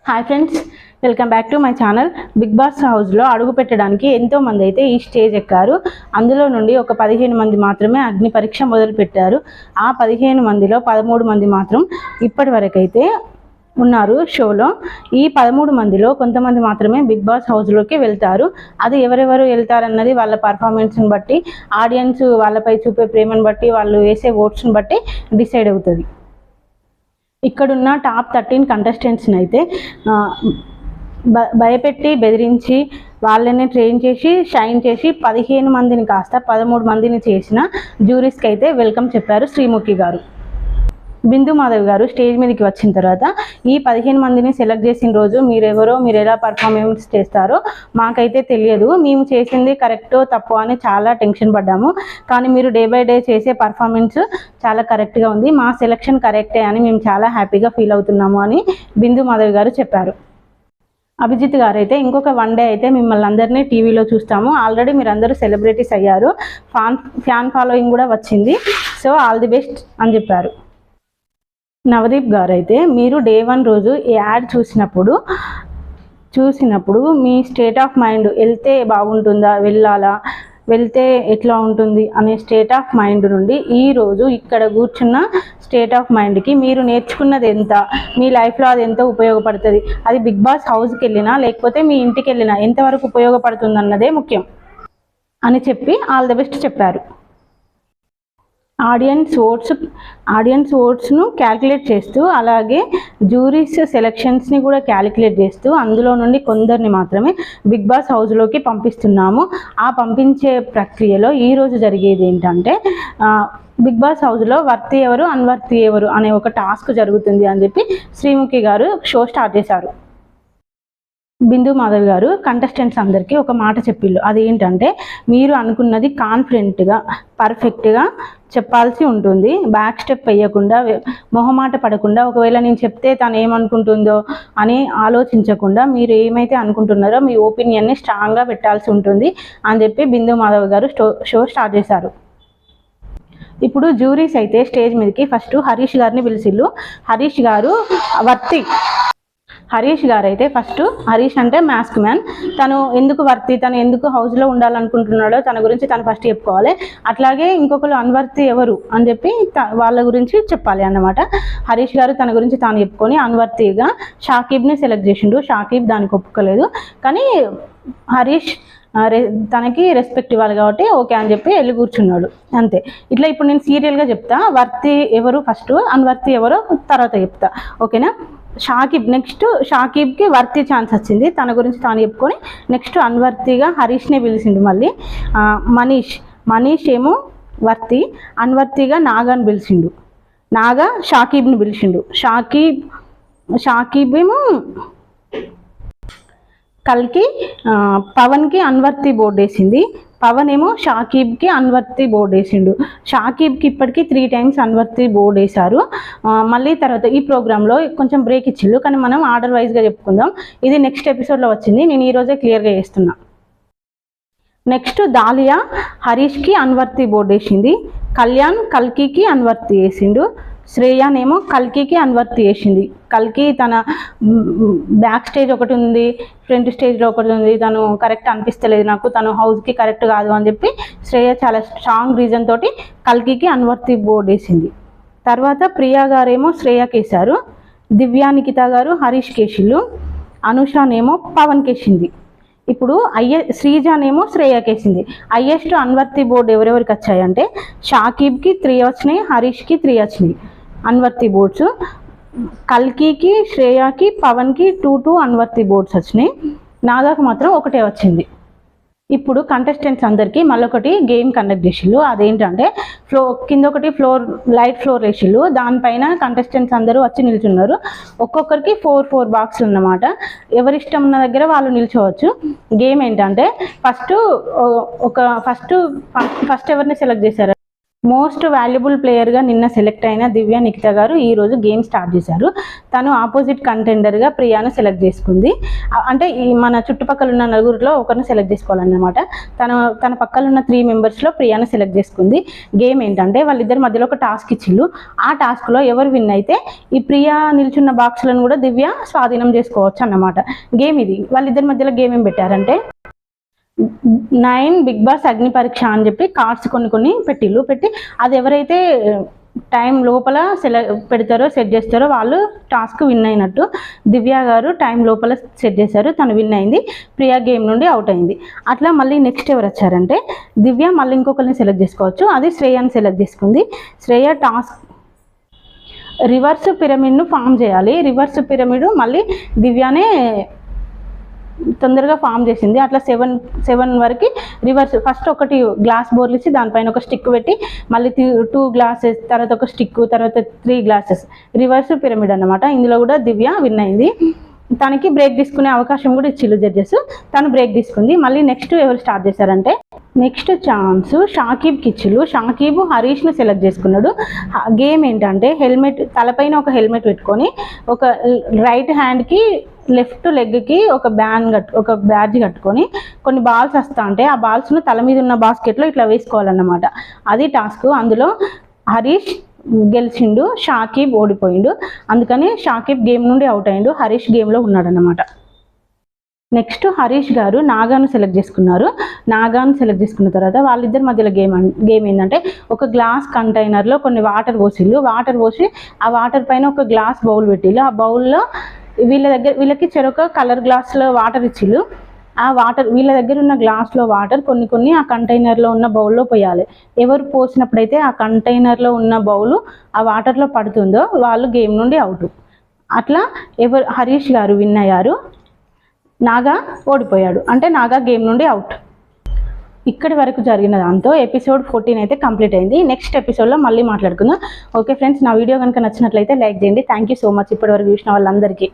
Hi friends, welcome back to my channel. Bigg Boss హౌస్లో అడుగు పెట్టడానికి ఎంతోమంది అయితే ఈ స్టేజ్ ఎక్కారు. అందులో నుండి ఒక 15 మంది మాత్రమే అగ్ని పరీక్ష మొదలుపెట్టారు. ఆ 15 మందిలో 13 మంది మాత్రం ఇప్పటి వరకైతే ఉన్నారు షోలో. ఈ 13 మందిలో కొంతమంది మాత్రమే బిగ్ బాస్ హౌస్లోకి వెళ్తారు. అది ఎవరెవరు వెళ్తారన్నది వాళ్ళ పర్ఫార్మెన్స్ని బట్టి, ఆడియన్స్ వాళ్ళపై చూపే ప్రేమను బట్టి, వాళ్ళు వేసే ఓట్స్ని బట్టి డిసైడ్ అవుతుంది. ఇక్కడున్న టాప్ 13 కంటెస్టెంట్స్ని అయితే భయపెట్టి బెదిరించి వాళ్ళని ట్రైన్ చేసి షైన్ చేసి 15 మందిని కాస్త 13 మందిని చేసిన జ్యూరీస్కి అయితే వెల్కమ్ చెప్పారు శ్రీముఖి గారు. బిందు మాధవ్ గారు స్టేజ్ మీదకి వచ్చిన తర్వాత ఈ 15 మందిని సెలెక్ట్ చేసిన రోజు మీరెవరో, మీరు ఎలా పర్ఫార్మెన్స్ చేస్తారో మాకైతే తెలియదు, మేము చేసింది కరెక్టో తప్పో అని చాలా టెన్షన్ పడ్డాము. కానీ మీరు డే బై డే చేసే పర్ఫార్మెన్స్ చాలా కరెక్ట్గా ఉంది, మా సెలెక్షన్ కరెక్టే అని మేము చాలా హ్యాపీగా ఫీల్ అవుతున్నాము అని బిందు మాధవ్ గారు చెప్పారు. అభిజిత్ గారు అయితే ఇంకొక 1 డే అయితే మిమ్మల్ని అందరినీ టీవీలో చూస్తాము, ఆల్రెడీ మీరు అందరూ సెలబ్రిటీస్ అయ్యారు, ఫ్యాన్ ఫాలోయింగ్ కూడా వచ్చింది, సో ఆల్ ది బెస్ట్ అని చెప్పారు. నవదీప్ గారు అయితే మీరు డే 1 రోజు ఈ యాడ్ చూసినప్పుడు మీ స్టేట్ ఆఫ్ మైండ్ వెళ్తే బాగుంటుందా, వెళ్తే ఎట్లా ఉంటుంది అనే స్టేట్ ఆఫ్ మైండ్ నుండి ఈరోజు ఇక్కడ కూర్చున్న స్టేట్ ఆఫ్ మైండ్కి మీరు నేర్చుకున్నది ఎంత, మీ లైఫ్లో అది ఎంత ఉపయోగపడుతుంది, అది బిగ్ బాస్ హౌస్కి వెళ్ళినా లేకపోతే మీ ఇంటికి వెళ్ళినా ఎంతవరకు ఉపయోగపడుతుంది అన్నదే ముఖ్యం అని చెప్పి ఆల్ ది బెస్ట్ చెప్పారు. ఆడియన్స్ ఓట్స్ను క్యాలిక్యులేట్ చేస్తూ, అలాగే జ్యూరీస్ సెలెక్షన్స్ని కూడా క్యాలిక్యులేట్ చేస్తూ అందులో నుండి కొందరిని మాత్రమే బిగ్ బాస్ హౌస్లోకి పంపిస్తున్నాము. ఆ పంపించే ప్రక్రియలో ఈరోజు జరిగేది ఏంటంటే బిగ్ బాస్ హౌస్లో వర్తి ఎవరు, అన్వర్తి ఎవరు అనే ఒక టాస్క్ జరుగుతుంది అని చెప్పి శ్రీముఖి గారు షో స్టార్ట్ చేశారు. బిందు మాధవ్ గారు కంటెస్టెంట్స్ అందరికీ ఒక మాట చెప్పిళ్ళు, అదేంటంటే మీరు అనుకున్నది కాన్ఫిడెంట్గా పర్ఫెక్ట్గా చెప్పాల్సి ఉంటుంది, బ్యాక్ స్టెప్ వేయకుండా, మొహమాట పడకుండా, ఒకవేళ నేను చెప్తే తను ఏమనుకుంటుందో అని ఆలోచించకుండా మీరు ఏమైతే అనుకుంటున్నారో మీ ఒపీనియన్ని స్ట్రాంగ్గా పెట్టాల్సి ఉంటుంది అని చెప్పి బిందు మాధవ్ గారు షో స్టార్ట్ చేశారు. ఇప్పుడు జ్యూరీస్ అయితే స్టేజ్ మీదకి ఫస్ట్ హరీష్ గారిని పిలిచిళ్ళు. హరీష్ గారు అయితే ఫస్ట్, హరీష్ అంటే మాస్క్ మ్యాన్, తను ఎందుకు హౌస్లో ఉండాలనుకుంటున్నాడో తన గురించి తను ఫస్ట్ చెప్పుకోవాలి. అట్లాగే ఇంకొకరు అన్వర్తి ఎవరు అని చెప్పి వాళ్ళ గురించి చెప్పాలి అన్నమాట. హరీష్ గారు తన గురించి తాను చెప్పుకొని అన్వర్తిగా షాకీబ్ని సెలెక్ట్ చేసిండు. షాకీబ్ దానికి ఒప్పుకోలేదు, కానీ హరీష్ తనకి రెస్పెక్ట్ ఇవ్వాలి కాబట్టి ఓకే అని చెప్పి వెళ్ళి కూర్చున్నాడు, అంతే. ఇట్లా ఇప్పుడు నేను సీరియల్గా చెప్తా, వర్తి ఎవరు ఫస్ట్, అన్వర్తి ఎవరో తర్వాత చెప్తా, ఓకేనా. షాకీబ్కి వర్తి ఛాన్స్ వచ్చింది, తన గురించి తాను చెప్పుకొని నెక్స్ట్ అన్వర్తిగా హరీష్నే పిలిచిండు. మళ్ళీ మనీష్ ఏమో వర్తి, అన్వర్తిగా నాగాని పిలిచిండు. నాగా షాకీబ్ని పిలిచిండు. షాకీబ్ ఏమో కల్కి పవన్కి అన్వర్తి బోర్డు వేసింది. పవన్ ఏమో షాకీబ్కి అన్వర్తి బోర్డు వేసిండు. షాకీబ్కి ఇప్పటికీ 3 times అన్వర్తి బోర్డు వేశారు. మళ్ళీ తర్వాత ఈ ప్రోగ్రాంలో కొంచెం బ్రేక్ ఇచ్చిళ్ళు, కానీ మనం ఆర్డర్ వైజ్గా చెప్పుకుందాం. ఇది నెక్స్ట్ ఎపిసోడ్లో వచ్చింది, నేను ఈరోజే క్లియర్గా చేస్తున్నా. నెక్స్ట్ దాలియా హరీష్కి అన్వర్తి బోర్డు వేసింది. కళ్యాణ్ కల్కికి అన్వర్తి వేసిండు. శ్రేయానేమో కల్కికి అన్వర్తి వేసింది. కల్కి తన బ్యాక్ స్టేజ్ ఒకటి ఉంది, ఫ్రంట్ స్టేజ్లో ఒకటి ఉంది, తను కరెక్ట్ అనిపిస్తలేదు నాకు, తను హౌస్కి కరెక్ట్ కాదు అని చెప్పి శ్రేయ చాలా స్ట్రాంగ్ రీజన్ తోటి కల్కికి అన్వర్తి బోర్డు వేసింది. తర్వాత ప్రియా గారేమో శ్రేయకి వేశారు. దివ్యానికిత గారు హరీష్కి వేసిళ్ళు. అనుషానేమో పవన్కి వేసింది. ఇప్పుడు శ్రీజానేమో శ్రేయకేసింది. హైయెస్ట్ అన్వర్తి బోర్డు ఎవరెవరికి వచ్చాయంటే షాకీబ్కి 3 వచ్చినాయి, హరీష్కి 3 వచ్చినాయి అన్వర్తి బోర్డ్స్. కల్కికి, శ్రేయాకి, పవన్కి 2 అన్వర్తి బోర్డ్స్ వచ్చినాయి. నాగాకు మాత్రం 1 వచ్చింది. ఇప్పుడు కంటెస్టెంట్స్ అందరికీ మళ్ళొకటి గేమ్ కండక్ట్ చేసిళ్ళు, అదేంటంటే కింద ఒకటి లైట్ ఫ్లోర్ వేసిళ్ళు, దానిపైన కంటెస్టెంట్స్ అందరూ వచ్చి నిల్చున్నారు. ఒక్కొక్కరికి 4 బాక్సులు అన్నమాట, ఎవరిష్టం ఉన్న దగ్గర వాళ్ళు నిల్చోవచ్చు. గేమ్ ఏంటంటే ఫస్ట్ ఎవరిని సెలెక్ట్ చేశారు, మోస్ట్ వాల్యుబుల్ ప్లేయర్గా నిన్న సెలెక్ట్ అయిన దివ్య నిఖిత గారు ఈరోజు గేమ్ స్టార్ట్ చేశారు. తను ఆపోజిట్ కంటెండర్గా ప్రియాను సెలెక్ట్ చేసుకుంది. అంటే ఈ మన చుట్టుపక్కల ఉన్న నలుగురిలో ఒకరిని సెలెక్ట్ చేసుకోవాలన్నమాట. తన పక్కన ఉన్న 3 మెంబర్స్లో ప్రియాను సెలెక్ట్ చేసుకుంది. గేమ్ ఏంటంటే వాళ్ళిద్దరి మధ్యలో ఒక టాస్క్ ఇచ్చిళ్ళు. ఆ టాస్క్లో ఎవరు విన్ అయితే ఈ ప్రియా నిల్చున్న బాక్స్లను కూడా దివ్య స్వాధీనం చేసుకోవచ్చు అన్నమాట. గేమ్ ఇది. వాళ్ళిద్దరి మధ్యలో గేమ్ ఏం పెట్టారంటే 9 బిగ్ బాస్ అగ్ని పరీక్ష అని చెప్పి కార్డ్స్ కొన్ని పెట్టి అది ఎవరైతే టైం లోపల పెడతారో సెట్ చేస్తారో వాళ్ళు టాస్క్ విన్ అయినట్టు. దివ్య గారు టైం లోపల సెట్ చేశారు, తను విన్ అయింది, ప్రియా గేమ్ నుండి అవుట్ అయింది. అట్లా మళ్ళీ నెక్స్ట్ ఎవరు వచ్చారంటే దివ్య మళ్ళీ ఇంకొకరిని సెలెక్ట్ చేసుకోవచ్చు. అది శ్రేయాని సెలెక్ట్ చేసుకుంది. శ్రేయ టాస్క్ రివర్స్ పిరమిడ్ను ఫామ్ చేయాలి. రివర్స్ పిరమిడ్ మళ్ళీ దివ్యానే తొందరగా ఫామ్ చేసింది. అట్లా 7 వరకు రివర్స్. ఫస్ట్ ఒకటి గ్లాస్ బోర్లు ఇచ్చి దానిపైన ఒక స్టిక్ పెట్టి మళ్ళీ 2 గ్లాసెస్, తర్వాత ఒక స్టిక్, తర్వాత 3 గ్లాసెస్, రివర్స్ పిరమిడ్ అన్నమాట. ఇందులో కూడా దివ్య విన్ అయింది. తనకి బ్రేక్ తీసుకునే అవకాశం కూడా ఇచ్చిళ్ళు జడ్జెస్. తను బ్రేక్ తీసుకుంది. మళ్ళీ నెక్స్ట్ ఎవరు స్టార్ట్ చేశారంటే నెక్స్ట్ ఛాన్స్ షాకీబ్కి ఇచ్చిళ్ళు. షాకీబ్ హరీష్ను సెలెక్ట్ చేసుకున్నాడు. గేమ్ ఏంటంటే హెల్మెట్, తలపైన ఒక హెల్మెట్ పెట్టుకొని ఒక రైట్ హ్యాండ్కి లెఫ్ట్ లెగ్కి ఒక బ్యాడ్జ్ కట్టుకొని కొన్ని బాల్స్ వస్తా అంటే ఆ బాల్స్ను తల మీద ఉన్న బాస్కెట్లో ఇట్లా వేసుకోవాలన్నమాట. అది టాస్క్. అందులో హరీష్ గెలిచిండు, షాకీబ్ ఓడిపోయిండు. అందుకని షాకీబ్ గేమ్ నుండి అవుట్ అయ్యిండు, హరీష్ గేమ్లో ఉన్నాడన్నమాట. నెక్స్ట్ హరీష్ గారు నాగాను సెలెక్ట్ చేసుకున్నారు. నాగాను సెలెక్ట్ చేసుకున్న తర్వాత వాళ్ళిద్దరి మధ్యలో గేమ్ ఏంటంటే ఒక గ్లాస్ కంటైనర్లో కొన్ని వాటర్ పోసి ఆ వాటర్ పైన ఒక గ్లాస్ బౌల్ పెట్టిళ్ళు. ఆ బౌల్లో వీళ్ళకి చెరొక కలర్ గ్లాస్లో వాటర్ ఇచ్చిళ్ళు. ఆ వాటర్ వీళ్ళ దగ్గర ఉన్న గ్లాస్లో వాటర్ కొన్ని ఆ కంటైనర్లో ఉన్న బౌల్లో పోయాలి. ఎవరు పోసినప్పుడైతే ఆ కంటైనర్లో ఉన్న బౌలు ఆ వాటర్లో పడుతుందో వాళ్ళు గేమ్ నుండి అవుట్. అట్లా హరీష్ గారు విన్ అయ్యారు, నాగా ఓడిపోయాడు. అంటే నాగా గేమ్ నుండి అవుట్. ఇక్కడి వరకు జరిగిన దాంతో ఎపిసోడ్ 14 అయితే కంప్లీట్ అయింది. నెక్స్ట్ ఎపిసోడ్లో మళ్ళీ మాట్లాడుకుందాం. ఓకే ఫ్రెండ్స్, నా వీడియో కనుక నచ్చినట్లయితే లైక్ చేయండి. థ్యాంక్ యూ సో మచ్ ఇప్పటివరకు చూసిన వాళ్ళందరికీ.